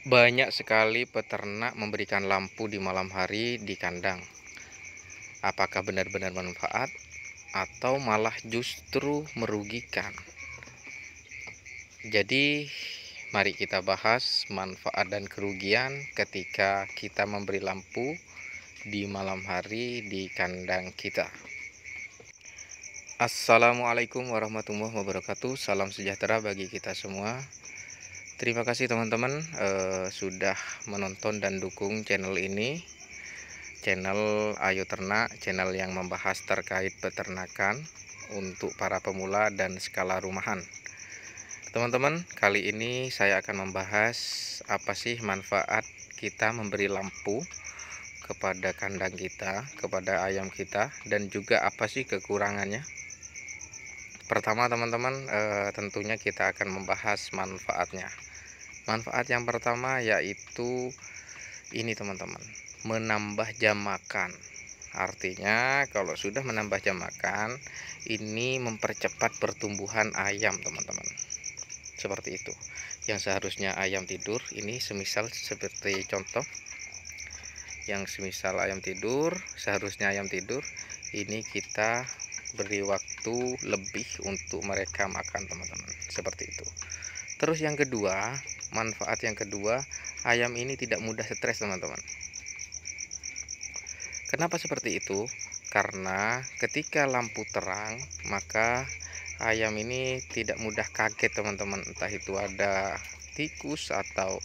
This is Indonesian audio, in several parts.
Banyak sekali peternak memberikan lampu di malam hari di kandang. Apakah benar-benar manfaat atau malah justru merugikan? Jadi, mari kita bahas manfaat dan kerugian ketika kita memberi lampu di malam hari di kandang kita. Assalamualaikum warahmatullahi wabarakatuh. Salam sejahtera bagi kita semua. Terima kasih teman-teman sudah menonton dan dukung channel ini. Channel Ayo Ternak, channel yang membahas terkait peternakan untuk para pemula dan skala rumahan. Teman-teman, kali ini saya akan membahas apa sih manfaat kita memberi lampu kepada kandang kita, kepada ayam kita, dan juga apa sih kekurangannya. Pertama teman-teman, tentunya kita akan membahas manfaatnya. Manfaat yang pertama yaitu ini teman-teman, menambah jam makan. Artinya kalau sudah menambah jam makan, ini mempercepat pertumbuhan ayam teman-teman. Seperti itu. Yang seharusnya ayam tidur, ini semisal seperti contoh, yang semisal ayam tidur, seharusnya ayam tidur, ini kita beri waktu lebih untuk mereka makan teman-teman. Seperti itu. Terus yang kedua, manfaat yang kedua, ayam ini tidak mudah stres teman-teman. Kenapa seperti itu? Karena ketika lampu terang, maka ayam ini tidak mudah kaget teman-teman. Entah itu ada tikus atau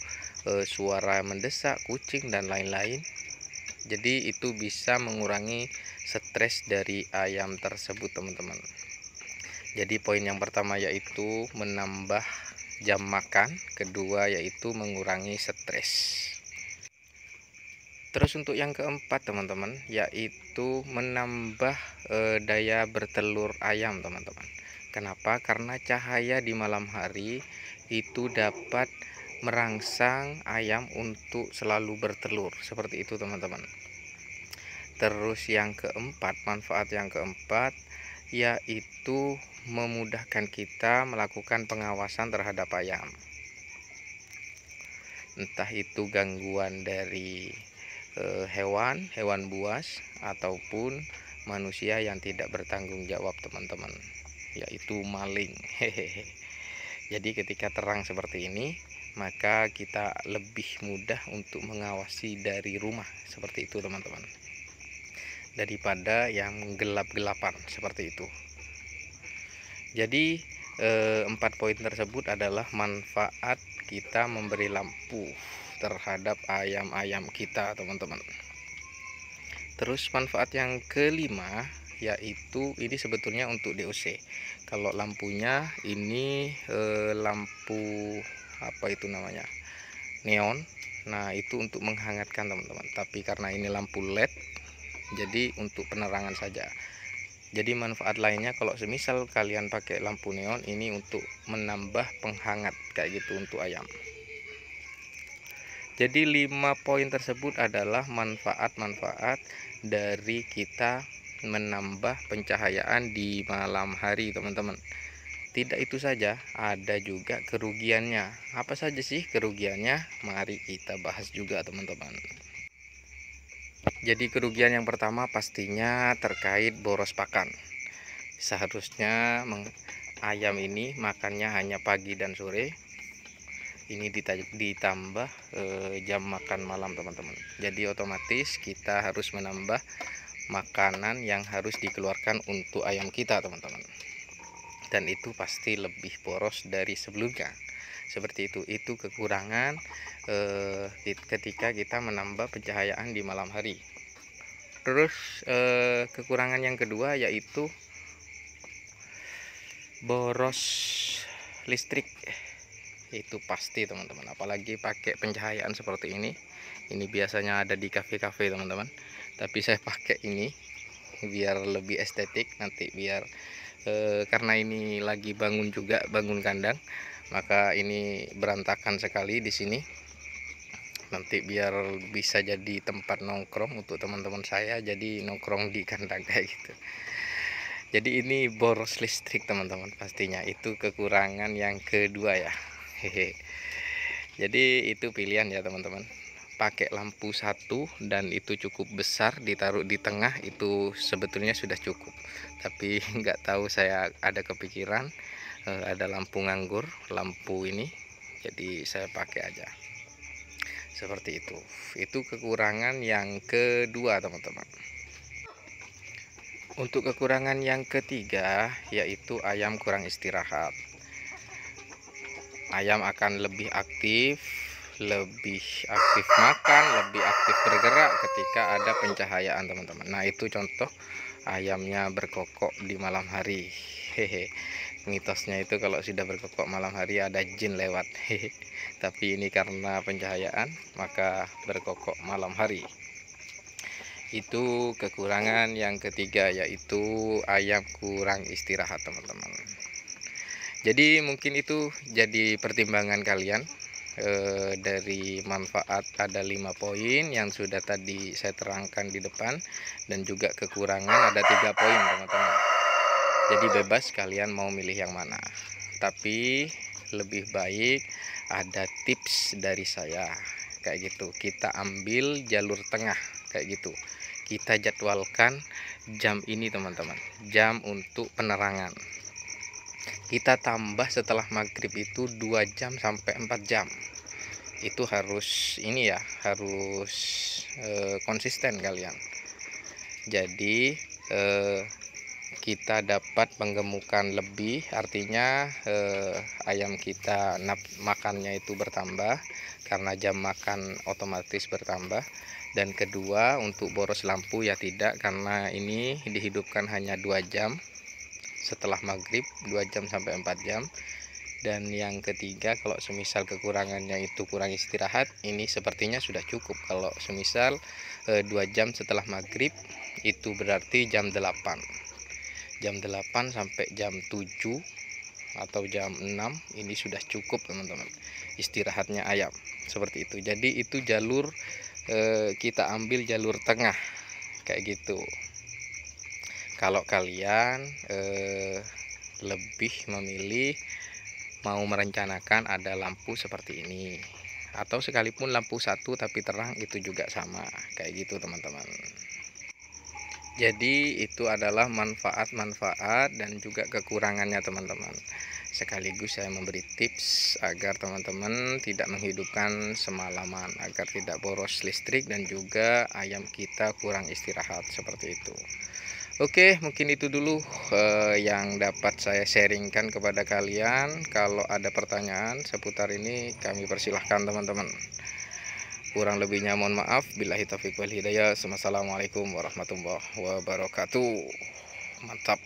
suara mendesak, kucing dan lain-lain. Jadi itu bisa mengurangi stres dari ayam tersebut teman-teman. Jadi poin yang pertama yaitu menambah jam makan, kedua yaitu mengurangi stres. Terus untuk yang keempat teman-teman, yaitu menambah daya bertelur ayam teman-teman. Kenapa? Karena cahaya di malam hari itu dapat merangsang ayam untuk selalu bertelur. Seperti itu teman-teman. Terus yang keempat, manfaat yang keempat yaitu memudahkan kita melakukan pengawasan terhadap ayam. Entah itu gangguan dari hewan buas ataupun manusia yang tidak bertanggung jawab teman-teman, yaitu maling. Hehehe. Jadi ketika terang seperti ini, maka kita lebih mudah untuk mengawasi dari rumah, seperti itu teman-teman, daripada yang gelap-gelapan seperti itu. Jadi 4 poin tersebut adalah manfaat kita memberi lampu terhadap ayam-ayam kita teman-teman. Terus manfaat yang kelima yaitu ini sebetulnya untuk DOC. Kalau lampunya ini lampu apa itu namanya, neon. Nah itu untuk menghangatkan teman-teman. Tapi karena ini lampu LED, jadi untuk penerangan saja. Jadi manfaat lainnya kalau semisal kalian pakai lampu neon, ini untuk menambah penghangat kayak gitu untuk ayam. Jadi 5 poin tersebut adalah manfaat-manfaat dari kita menambah pencahayaan di malam hari teman-teman. Tidak itu saja, ada juga kerugiannya. Apa saja sih kerugiannya? Mari kita bahas juga teman-teman. Jadi kerugian yang pertama pastinya terkait boros pakan. Seharusnya ayam ini makannya hanya pagi dan sore. Ini ditambah jam makan malam teman-teman. Jadi otomatis kita harus menambah makanan yang harus dikeluarkan untuk ayam kita teman-teman. Dan itu pasti lebih boros dari sebelumnya. Seperti itu kekurangan ketika kita menambah pencahayaan di malam hari. Terus kekurangan yang kedua yaitu boros listrik. Itu pasti teman-teman, apalagi pakai pencahayaan seperti ini biasanya ada di kafe-kafe teman-teman, tapi saya pakai ini biar lebih estetik nanti, biar karena ini lagi bangun kandang, maka ini berantakan sekali di sini. Nanti biar bisa jadi tempat nongkrong untuk teman-teman saya, jadi nongkrong di kandang kayak gitu. Jadi ini boros listrik teman-teman, pastinya itu kekurangan yang kedua ya. Hehe. Jadi itu pilihan ya teman-teman, pakai lampu satu dan itu cukup besar, ditaruh di tengah itu sebetulnya sudah cukup. Tapi nggak tahu, saya ada kepikiran ada lampu nganggur, lampu ini, jadi saya pakai aja seperti itu. Itu kekurangan yang kedua teman-teman. Untuk kekurangan yang ketiga yaitu ayam kurang istirahat. Ayam akan lebih aktif makan, lebih aktif bergerak ketika ada pencahayaan teman-teman. Nah itu contoh ayamnya berkokok di malam hari. Hehe. Mitosnya itu kalau sudah berkokok malam hari ada jin lewat. Hehe. Tapi ini karena pencahayaan maka berkokok malam hari. Itu kekurangan yang ketiga, yaitu ayam kurang istirahat teman-teman. Jadi mungkin itu jadi pertimbangan kalian. Dari manfaat ada 5 poin yang sudah tadi saya terangkan di depan, dan juga kekurangan ada 3 poin teman-teman. Jadi bebas kalian mau milih yang mana, tapi lebih baik ada tips dari saya kayak gitu. Kita ambil jalur tengah kayak gitu, kita jadwalkan jam ini teman-teman, jam untuk penerangan. Kita tambah setelah maghrib itu 2 jam sampai 4 jam. Itu harus ini ya, harus konsisten kalian. Jadi kita dapat penggemukan lebih, artinya ayam kita makannya itu bertambah karena jam makan otomatis bertambah. Dan kedua, untuk boros lampu ya tidak, karena ini dihidupkan hanya 2 jam setelah maghrib, 2 jam sampai 4 jam. Dan yang ketiga, kalau semisal kekurangannya itu kurang istirahat, ini sepertinya sudah cukup. Kalau semisal 2 jam setelah maghrib, itu berarti jam 8 sampai jam 7 atau jam 6 ini sudah cukup teman-teman istirahatnya ayam, seperti itu. Jadi itu jalur kita ambil jalur tengah kayak gitu. Kalau kalian lebih memilih mau merencanakan ada lampu seperti ini, atau sekalipun lampu satu tapi terang, itu juga sama kayak gitu teman-teman. Jadi itu adalah manfaat-manfaat dan juga kekurangannya teman-teman. Sekaligus saya memberi tips agar teman-teman tidak menghidupkan semalaman, agar tidak boros listrik dan juga ayam kita kurang istirahat seperti itu. Oke, mungkin itu dulu yang dapat saya sharingkan kepada kalian. Kalau ada pertanyaan seputar ini kami persilahkan teman-teman. Kurang lebihnya mohon maaf. Billahi taufiq wal hidayah. Wassalamualaikum warahmatullahi wabarakatuh. Mantap.